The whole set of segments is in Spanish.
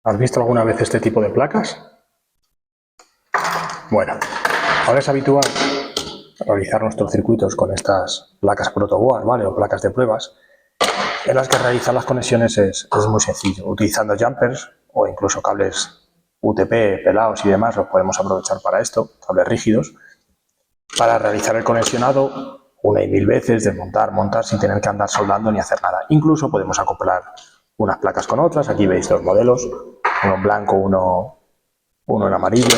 ¿Has visto alguna vez este tipo de placas? Bueno, ahora es habitual realizar nuestros circuitos con estas placas protoboard, ¿vale? O placas de pruebas, en las que realizar las conexiones es muy sencillo. Utilizando jumpers o incluso cables UTP, pelados y demás, los podemos aprovechar para esto, cables rígidos, para realizar el conexionado una y mil veces, desmontar, montar, sin tener que andar soldando ni hacer nada. Incluso podemos acoplar unas placas con otras. Aquí veis dos modelos, uno en blanco, uno en amarillo.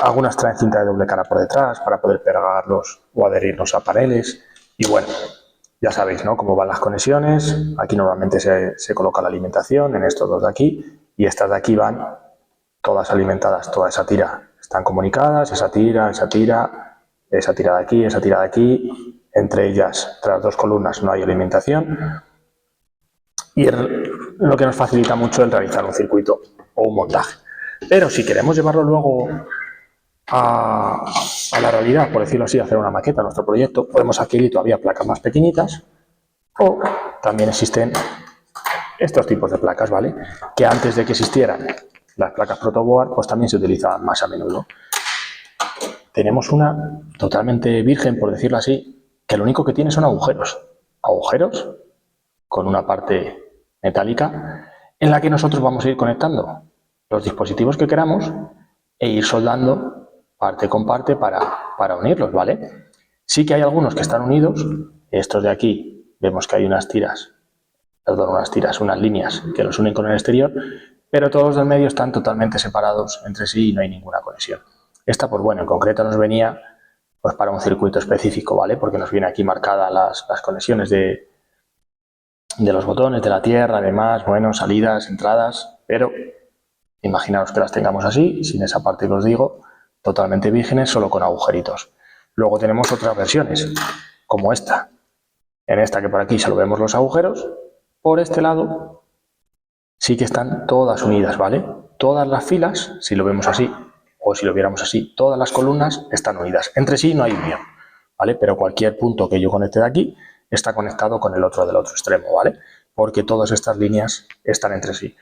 Algunas traen cinta de doble cara por detrás para poder pegarlos o adherirlos a paneles. Y bueno, ya sabéis, ¿no?, cómo van las conexiones. Aquí normalmente se coloca la alimentación en estos dos de aquí, y estas de aquí van todas alimentadas, toda esa tira. Están comunicadas, esa tira de aquí, esa tira de aquí. Entre ellas, tras dos columnas, no hay alimentación. Y es lo que nos facilita mucho el realizar un circuito o un montaje. Pero si queremos llevarlo luego a la realidad, por decirlo así, hacer una maqueta a nuestro proyecto, podemos adquirir todavía placas más pequeñitas, o también existen estos tipos de placas, ¿vale? Que antes de que existieran las placas protoboard, pues también se utilizaban más a menudo. Tenemos una totalmente virgen, por decirlo así, que lo único que tiene son agujeros. Agujeros con una parte metálica en la que nosotros vamos a ir conectando los dispositivos que queramos e ir soldando parte con parte para unirlos, ¿vale? Sí que hay algunos que están unidos. Estos de aquí vemos que hay unas líneas que los unen con el exterior, pero todos los del medio están totalmente separados entre sí y no hay ninguna conexión. Esta, pues bueno, en concreto nos venía pues para un circuito específico, ¿vale? Porque nos viene aquí marcadas las conexiones de los botones, de la tierra, además, bueno, salidas, entradas, pero imaginaos que las tengamos así, sin esa parte que os digo, totalmente vírgenes, solo con agujeritos. Luego tenemos otras versiones, como esta. En esta, que por aquí solo vemos los agujeros, por este lado sí que están todas unidas, ¿vale? Todas las filas, si lo vemos así, o si lo viéramos así, todas las columnas están unidas. Entre sí no hay unión, ¿vale? Pero cualquier punto que yo conecte de aquí está conectado con el otro del otro extremo, ¿vale? Porque todas estas líneas están entre sí.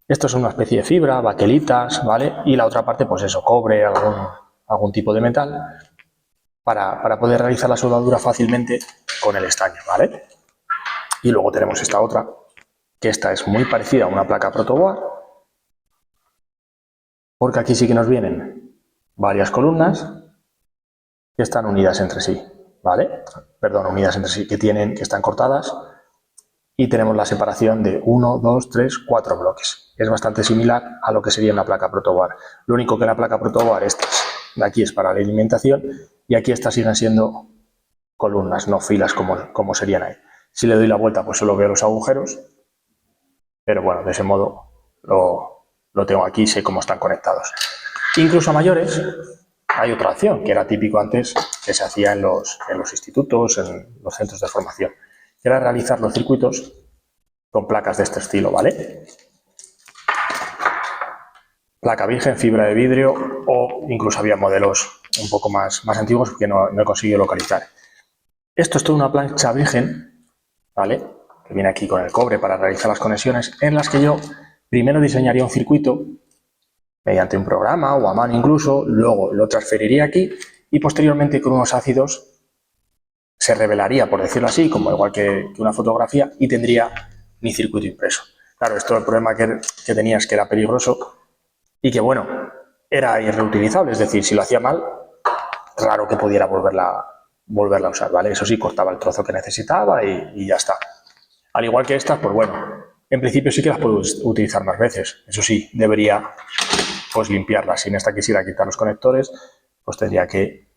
Esto es una especie de fibra, baquelitas, ¿vale? Y la otra parte, pues eso, cobre, algún tipo de metal, para poder realizar la soldadura fácilmente con el estaño, ¿vale? Y luego tenemos esta otra, que esta es muy parecida a una placa protoboard, porque aquí sí que nos vienen varias columnas que están unidas entre sí, ¿vale? Perdón, unidas entre sí, que están cortadas, y tenemos la separación de 1, 2, 3, 4 bloques. Es bastante similar a lo que sería una placa protoboard. Lo único que la placa protoboard, estas de aquí, es para la alimentación, y aquí estas siguen siendo columnas, no filas como serían ahí. Si le doy la vuelta, pues solo veo los agujeros, pero bueno, de ese modo lo tengo aquí y sé cómo están conectados. Incluso a mayores hay otra opción, que era típico antes, que se hacía en los institutos, en los centros de formación, que era realizar los circuitos con placas de este estilo, ¿vale? Placa virgen, fibra de vidrio, o incluso había modelos un poco más antiguos que no he conseguido localizar. Esto es toda una plancha virgen, ¿vale?, que viene aquí con el cobre para realizar las conexiones, en las que yo primero diseñaría un circuito mediante un programa o a mano incluso, luego lo transferiría aquí y posteriormente con unos ácidos se revelaría, por decirlo así, como igual que una fotografía, y tendría mi circuito impreso. Claro, esto el problema que tenía es que era peligroso y que, bueno, era irreutilizable, es decir, si lo hacía mal, raro que pudiera volverla a usar, ¿vale? Eso sí, cortaba el trozo que necesitaba y ya está. Al igual que estas, pues bueno, en principio sí que las puedo utilizar más veces. Eso sí, debería pues limpiarlas. Si en esta quisiera quitar los conectores, pues tendría que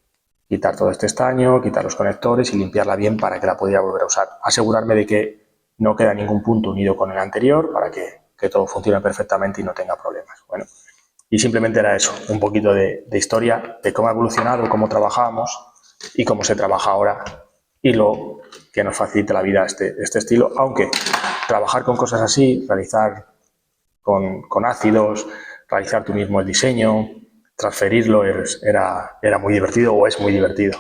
quitar todo este estaño, quitar los conectores y limpiarla bien para que la pudiera volver a usar. Asegurarme de que no queda ningún punto unido con el anterior para que todo funcione perfectamente y no tenga problemas. Bueno, y simplemente era eso, un poquito de historia de cómo ha evolucionado, cómo trabajábamos y cómo se trabaja ahora, y lo que nos facilita la vida este estilo, aunque trabajar con cosas así, realizar con ácidos, realizar tú mismo el diseño, transferirlo, era muy divertido, o es muy divertido.